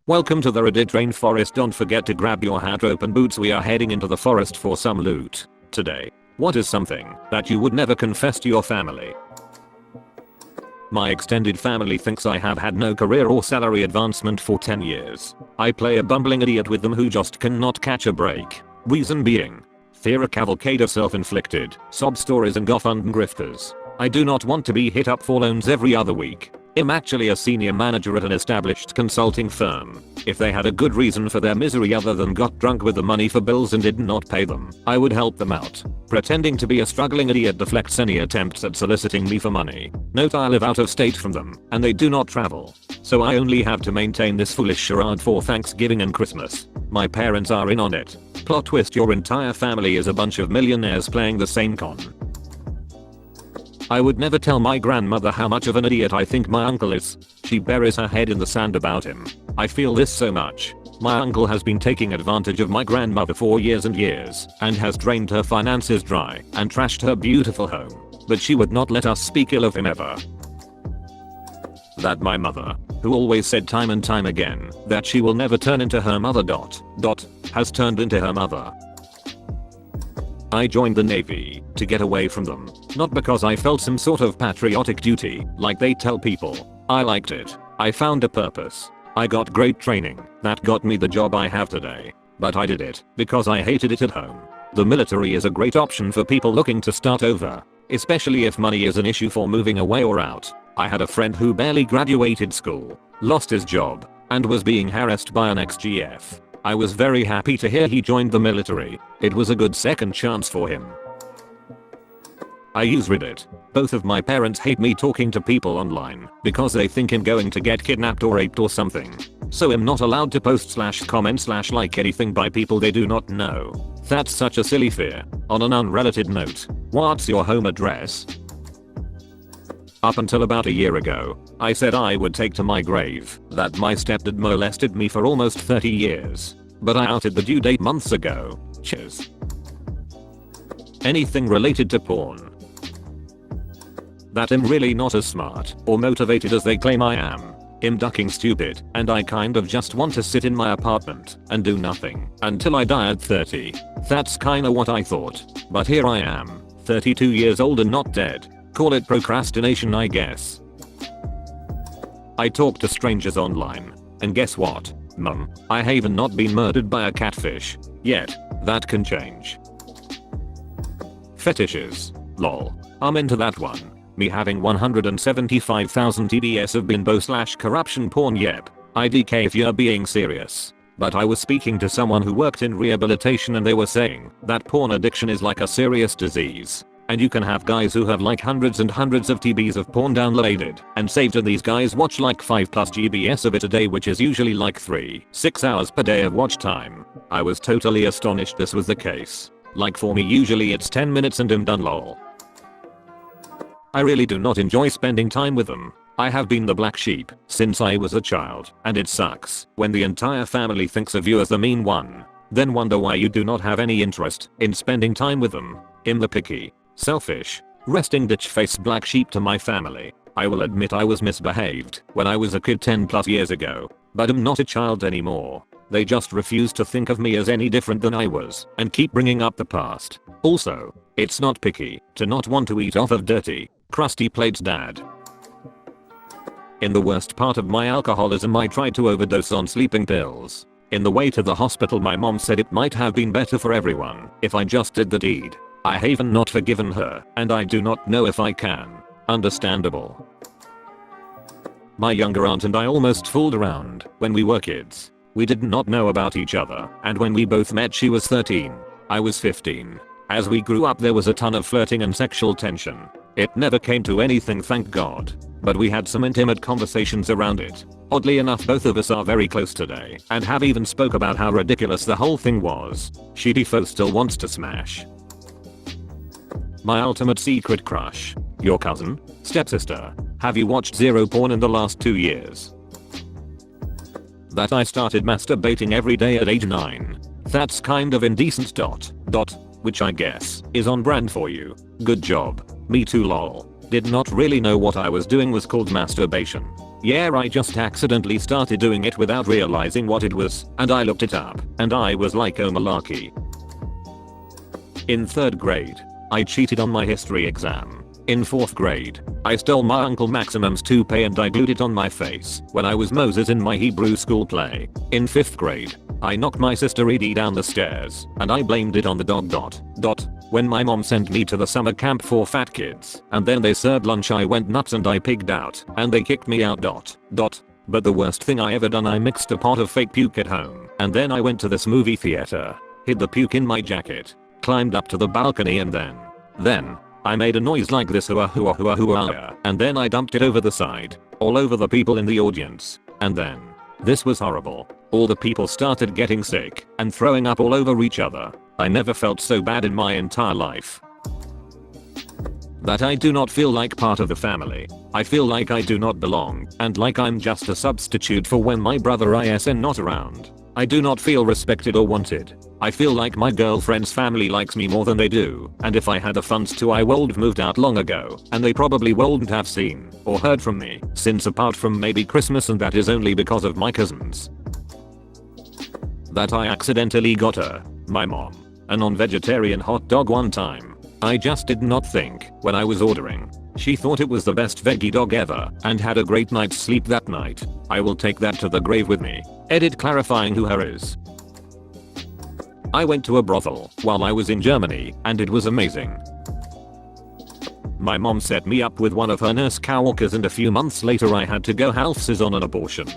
Welcome to the Reddit rainforest. Don't forget to grab your hat, rope and boots. We are heading into the forest for some loot. Today, what is something that you would never confess to your family? My extended family thinks I have had no career or salary advancement for 10 years. I play a bumbling idiot with them who just cannot catch a break. Reason being, fear a cavalcade of self-inflicted sob stories and GoFundMe grifters. I do not want to be hit up for loans every other week. I'm actually a senior manager at an established consulting firm. If they had a good reason for their misery other than got drunk with the money for bills and did not pay them, I would help them out. Pretending to be a struggling idiot deflects any attempts at soliciting me for money. Note, I live out of state from them, and they do not travel. So I only have to maintain this foolish charade for Thanksgiving and Christmas. My parents are in on it. Plot twist: your entire family is a bunch of millionaires playing the same con. I would never tell my grandmother how much of an idiot I think my uncle is. She buries her head in the sand about him. I feel this so much. My uncle has been taking advantage of my grandmother for years and years, and has drained her finances dry and trashed her beautiful home. But she would not let us speak ill of him ever. That my mother, who always said time and time again that she will never turn into her mother ... has turned into her mother. I joined the Navy to get away from them, not because I felt some sort of patriotic duty like they tell people. I liked it. I found a purpose. I got great training that got me the job I have today. But I did it because I hated it at home. The military is a great option for people looking to start over, especially if money is an issue for moving away or out. I had a friend who barely graduated school, lost his job, and was being harassed by an ex-GF. I was very happy to hear he joined the military. It was a good second chance for him. I use Reddit. Both of my parents hate me talking to people online because they think I'm going to get kidnapped or raped or something. So I'm not allowed to post / comment / like anything by people they do not know. That's such a silly fear. On an unrelated note, what's your home address? Up until about a year ago, I said I would take to my grave that my stepdad molested me for almost 30 years. But I outed the due date months ago. Cheers. Anything related to porn? That I'm really not as smart or motivated as they claim I am. I'm ducking stupid, and I kind of just want to sit in my apartment and do nothing until I die at 30. That's kinda what I thought. But here I am, 32 years old and not dead. Call it procrastination, I guess. I talk to strangers online, and guess what? Mum, I haven't not been murdered by a catfish yet. That can change. Fetishes. Lol. I'm into that one. Me having 175,000 TBS of bimbo / corruption porn. Yep. IDK if you're being serious. But I was speaking to someone who worked in rehabilitation and they were saying that porn addiction is like a serious disease. And you can have guys who have like hundreds and hundreds of TBs of porn downloaded and saved, and these guys watch like 5+ GBs of it a day, which is usually like 3-6 hours per day of watch time. I was totally astonished this was the case. Like for me usually it's 10 minutes and I'm done. Lol. I really do not enjoy spending time with them. I have been the black sheep since I was a child, and it sucks when the entire family thinks of you as the mean one. Then wonder why you do not have any interest in spending time with them. I'm the picky, selfish, resting bitch face black sheep to my family. I will admit I was misbehaved when I was a kid 10+ years ago, but I'm not a child anymore. They just refuse to think of me as any different than I was and keep bringing up the past. Also, it's not picky to not want to eat off of dirty, crusty plates, dad. In the worst part of my alcoholism, I tried to overdose on sleeping pills. In the way to the hospital, my mom said it might have been better for everyone if I just did the deed. I haven't not forgiven her, and I do not know if I can. Understandable. My younger aunt and I almost fooled around when we were kids. We did not know about each other, and when we both met she was 13. I was 15. As we grew up there was a ton of flirting and sexual tension. It never came to anything, thank God. But we had some intimate conversations around it. Oddly enough, both of us are very close today and have even spoke about how ridiculous the whole thing was. She defo still wants to smash. My ultimate secret crush. Your cousin? Stepsister? Have you watched zero porn in the last 2 years? That I started masturbating every day at age 9. That's kind of indecent ... which I guess is on brand for you. Good job. Me too, lol. Did not really know what I was doing was called masturbation. Yeah, I just accidentally started doing it without realizing what it was, and I looked it up, and I was like, oh malarkey. In 3rd grade, I cheated on my history exam. In 4th grade, I stole my Uncle Maximum's toupee and I glued it on my face when I was Moses in my Hebrew school play. In 5th grade, I knocked my sister Edie down the stairs and I blamed it on the dog. When my mom sent me to the summer camp for fat kids and then they served lunch, I went nuts and I pigged out and they kicked me out. But the worst thing I ever done, I mixed a pot of fake puke at home and then I went to this movie theater, hid the puke in my jacket, climbed up to the balcony and then I made a noise like this, hua hua hua hua, and then I dumped it over the side, all over the people in the audience, and then, this was horrible. All the people started getting sick and throwing up all over each other. I never felt so bad in my entire life. That I do not feel like part of the family. I feel like I do not belong, and like I'm just a substitute for when my brother is not around. I do not feel respected or wanted. I feel like my girlfriend's family likes me more than they do, and if I had the funds to, I would have moved out long ago, and they probably wouldn't have seen or heard from me since, apart from maybe Christmas, and that is only because of my cousins. That I accidentally got my mom, a non-vegetarian hot dog one time. I just did not think when I was ordering. She thought it was the best veggie dog ever and had a great night's sleep that night. I will take that to the grave with me. Edit clarifying who her is. I went to a brothel while I was in Germany and it was amazing. My mom set me up with one of her nurse coworkers and a few months later I had to go half-sis on an abortion.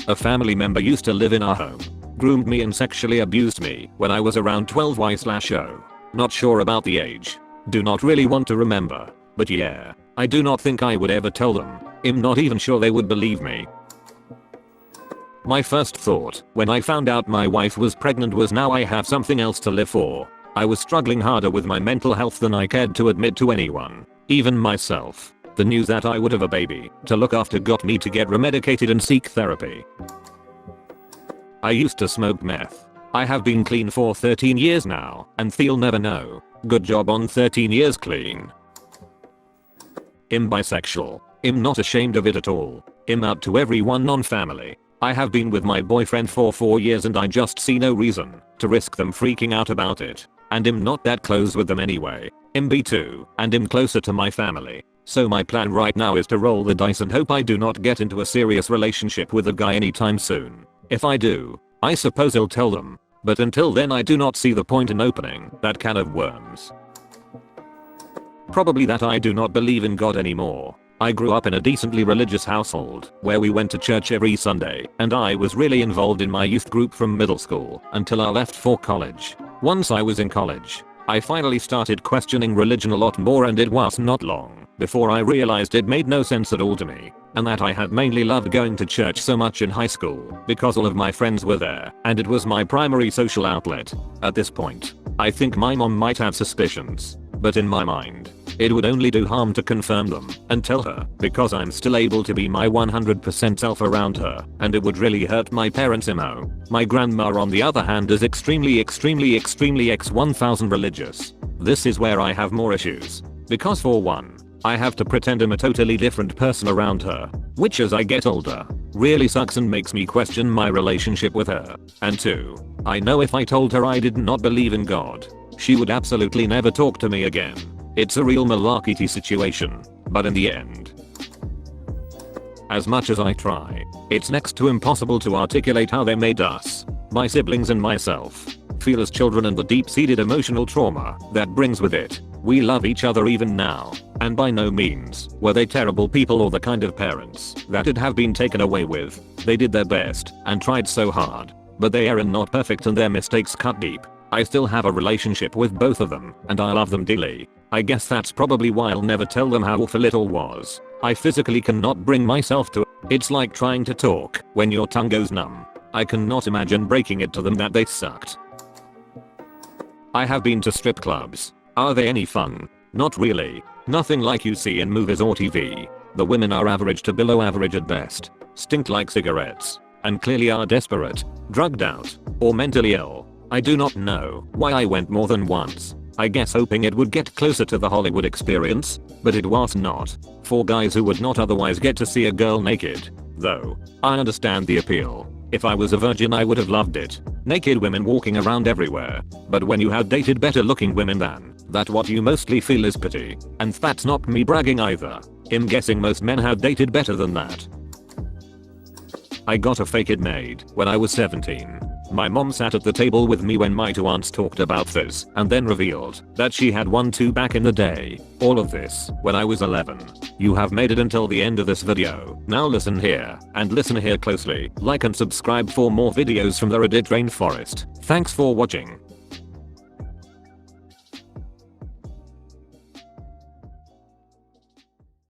A family member used to live in our home, groomed me and sexually abused me when I was around 12/0. Not sure about the age. Do not really want to remember. But yeah, I do not think I would ever tell them. I'm not even sure they would believe me. My first thought when I found out my wife was pregnant was, now I have something else to live for. I was struggling harder with my mental health than I cared to admit to anyone, even myself. The news that I would have a baby to look after got me to get remedicated and seek therapy. I used to smoke meth. I have been clean for 13 years now, and you'll never know. Good job on 13 years clean. I'm bisexual. I'm not ashamed of it at all. I'm out to everyone non-family. I have been with my boyfriend for 4 years and I just see no reason to risk them freaking out about it. And I'm not that close with them anyway. I'm B2, and I'm closer to my family. So my plan right now is to roll the dice and hope I do not get into a serious relationship with a guy anytime soon. If I do, I suppose I'll tell them. But until then I do not see the point in opening that can of worms. Probably that I do not believe in God anymore. I grew up in a decently religious household where we went to church every Sunday, and I was really involved in my youth group from middle school until I left for college. Once I was in college, I finally started questioning religion a lot more, and it was not long before I realized it made no sense at all to me, and that I had mainly loved going to church so much in high school because all of my friends were there and it was my primary social outlet. At this point, I think my mom might have suspicions, but in my mind, it would only do harm to confirm them and tell her, because I'm still able to be my 100% self around her, and it would really hurt my parents. My grandma on the other hand is extremely X1000 religious. This is where I have more issues. Because for one, I have to pretend I'm a totally different person around her, which as I get older, really sucks and makes me question my relationship with her. And two, I know if I told her I did not believe in God, she would absolutely never talk to me again. It's a real malarkey situation, but in the end, as much as I try, it's next to impossible to articulate how they made us, my siblings and myself, feel as children and the deep-seated emotional trauma that brings with it. We love each other even now, and by no means were they terrible people or the kind of parents that would have been taken away with. They did their best and tried so hard, but they are not perfect and their mistakes cut deep. I still have a relationship with both of them, and I love them dearly. I guess that's probably why I'll never tell them how awful it all was. I physically cannot bring myself to it. It's like trying to talk when your tongue goes numb. I cannot imagine breaking it to them that they sucked. I have been to strip clubs. Are they any fun? Not really. Nothing like you see in movies or TV. The women are average to below average at best, stink like cigarettes, and clearly are desperate, drugged out, or mentally ill. I do not know why I went more than once. I guess hoping it would get closer to the Hollywood experience, but it was not. For guys who would not otherwise get to see a girl naked. Though, I understand the appeal. If I was a virgin I would have loved it. Naked women walking around everywhere. But when you have dated better looking women than that, what you mostly feel is pity. And that's not me bragging either. I'm guessing most men have dated better than that. I got a fake id made when I was 17. My mom sat at the table with me when my two aunts talked about this and then revealed that she had one too back in the day. All of this when I was 11. You have made it until the end of this video. Now listen here and listen here closely. Like and subscribe for more videos from the Reddit Rainforest. Thanks for watching.